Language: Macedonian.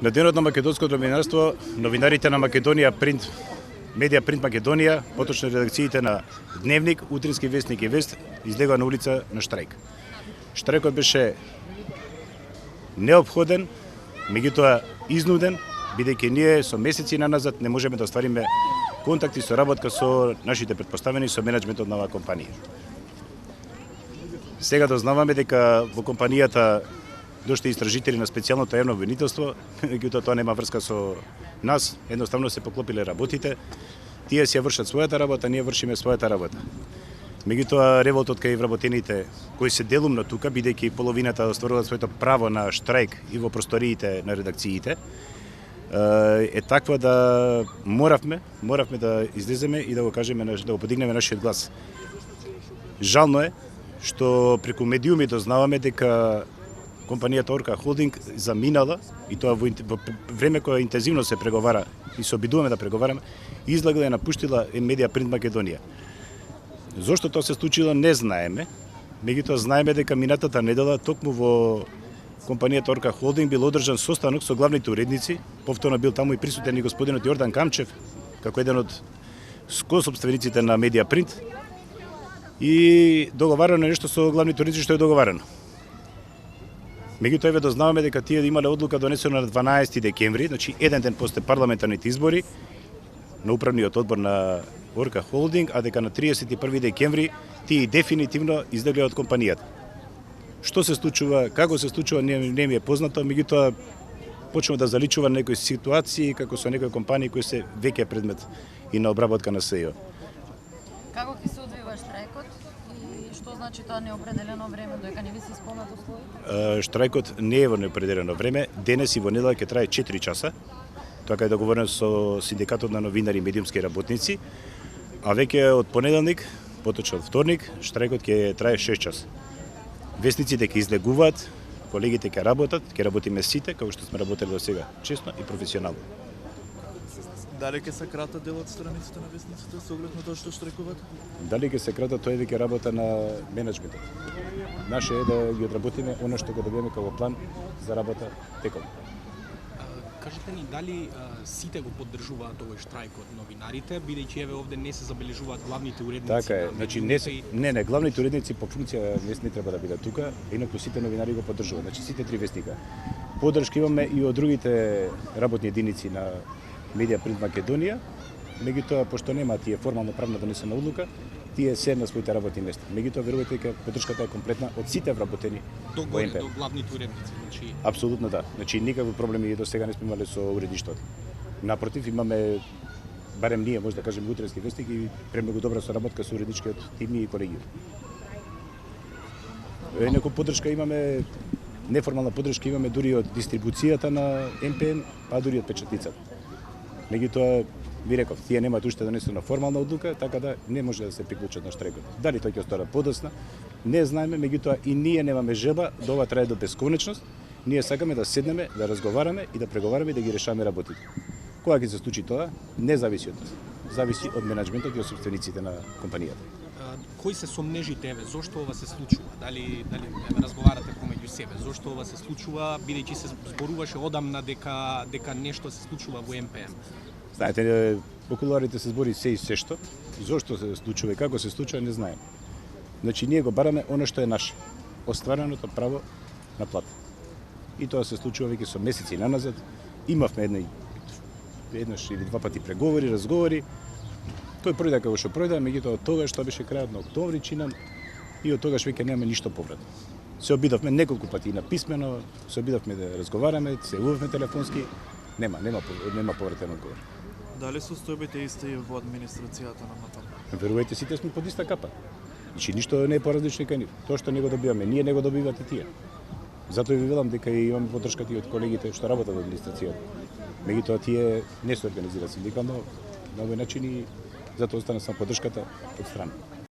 На денот на македонското новинарство, новинарите на Македонија Принт, Медија Принт Македонија, поточно редакциите на Дневник, Утрински вестник и Вест, излегоа на улица на штрајк. Штрајкот беше неопходен, меѓутоа изнуден, бидејќи ние со месеци наназад не можеме да оствариме контакти со работка со нашите претпоставени, со менеджментот на оваа компанија. Сега дознаваме дека во компанијата дошли истражители на специјалното јавно обвинителство, меѓутоа тоа нема врска со нас, едноставно се поклопиле работите, тие си ја вршат својата работа, ние вршиме својата работа. Меѓутоа револтот кај вработените кои се делумно тука, бидејќи половината остваруваат своето право на штрајк и во просториите на редакциите, е таква да моравме да излеземе и да го кажеме, да го подигнеме нашиот глас. Жално е што преку медиуми дознаваме дека компанијата Орка Холдинг заминала, и тоа во време кое интензивно се преговара и се обидуваме да преговараме, излегла и напуштила Медија Принт Македонија. Зошто тоа се случило не знаеме, меѓутоа знаеме дека минатата недела токму во компанијата Орка Холдинг бил одржан состанок со главните уредници, повторно бил таму и присутен и господинот Јордан Камчев, како еден од косопствениците на Медија Принт, и договарано нешто со главните уредници што е договарано. Меѓутоа еве дознаваме дека тие имале одлука донесена на 12 декември, значи еден ден после парламентарните избори на управниот одбор на Орка Холдинг, а дека на 31 декември тие дефинитивно излегле од компанијата. Што се случува, како се случува, не ми е познато, меѓутоа почнува да заличува некои ситуации како со некои компании кои се веќе предмет и на обработка на СЕО. Како ќе се одвива штрајкот и што значи тоа неопределено време, додека не ви се исполнат условите? Штрајкот не е во неопределено време, денес и во недела ќе трае 4 часа. Тоа е договорено со синдикатот на новинари и медиумски работници, а веќе од понеделник, поточно од вторник, штрајкот ќе трае 6 часа. Вестниците ќе излегуваат, колегите ќе работат, ќе работиме сите, како што сме работели до сега, честно и професионално. Дали ќе се кратат дел од страниците на вестниците со оглед на тоа што штрајкуваат? Дали ќе се кратат, тоа е веќе работа на менеджментот. Наше е да ги одработиме оно што го добиеме како план за работа теком. Кажете ни дали сите го поддржуваат овој штрајк од новинарите, бидејќи еве овде не се забележуваат главните уредници. Така е, значи не, главните уредници по функција не треба да бидат тука, инаку сите новинари го поддржуваат, значи сите три вестника. Поддршка имаме и од другите работни единици на Медија Принт Македонија, меѓутоа пошто нема тие формално правно донесена одлука, тие се на своите работни места. Меѓутоа верувате дека поддршката е комплетна од сите вработени до главните уредници, значи. Апсолутно да. Значи никакви проблеми до сега не сме имале со уредништвото. Напротив, имаме барем ние може да кажеме Утрински вестник и премногу добра соработка со уредничкиот тим и колегиум. Некоја поддршка имаме, неформална поддршка имаме дури од дистрибуцијата на МПМ, па дури од печатницата. Меѓутоа, ви реков, тие немаат уште донесена формална одлука, така да не може да се приклучат на штрајкот. Дали тој ќе остара подоцна, не знаеме, меѓутоа и ние немаме желба да ова трае до бесконечност. Ние сакаме да седнеме, да разговараме и да преговараме и да ги решаваме работите. Кога ќе се случи тоа, не зависи од нас. Зависи од менеджментот и од собствениците на компанијата. Кои се сомнежите, еве, зошто ова се случува? Дали разговарате помеѓу себе? Зошто ова се случува, бидејќи се зборуваше одамна дека нешто се случува во МПМ? Знаете, во кулуарите се збори се и се што. Зошто се случува и како се случува, не знаеме. Значи, ние го бараме оно што е наше. Оствареното право на плата. И тоа се случува веќе со месеци наназад. Имавме еднаш или два пати преговори, разговори. Тој пројде како што пројде, меѓутоа од тогаш што беше крајот на октомври чинам и од тогаш веќе нема ништо повратно. Се обидовме неколку пати на писмено, се обидовме да разговараме, се јавувавме телефонски, нема повратен одговор. Дали состојбите исти во администрацијата на МАТО? Верувајте, сите сме под иста капа. Значи ништо не е поразлично кај нив. Тоа што не го добиваме, ние не го добивате тие. Затоа ви велам дека имаме поддршката и од колегите што работат во администрацијата. Меѓутоа тие не се организираат синдикално на овој начин и затоа остана само поддршката од страна.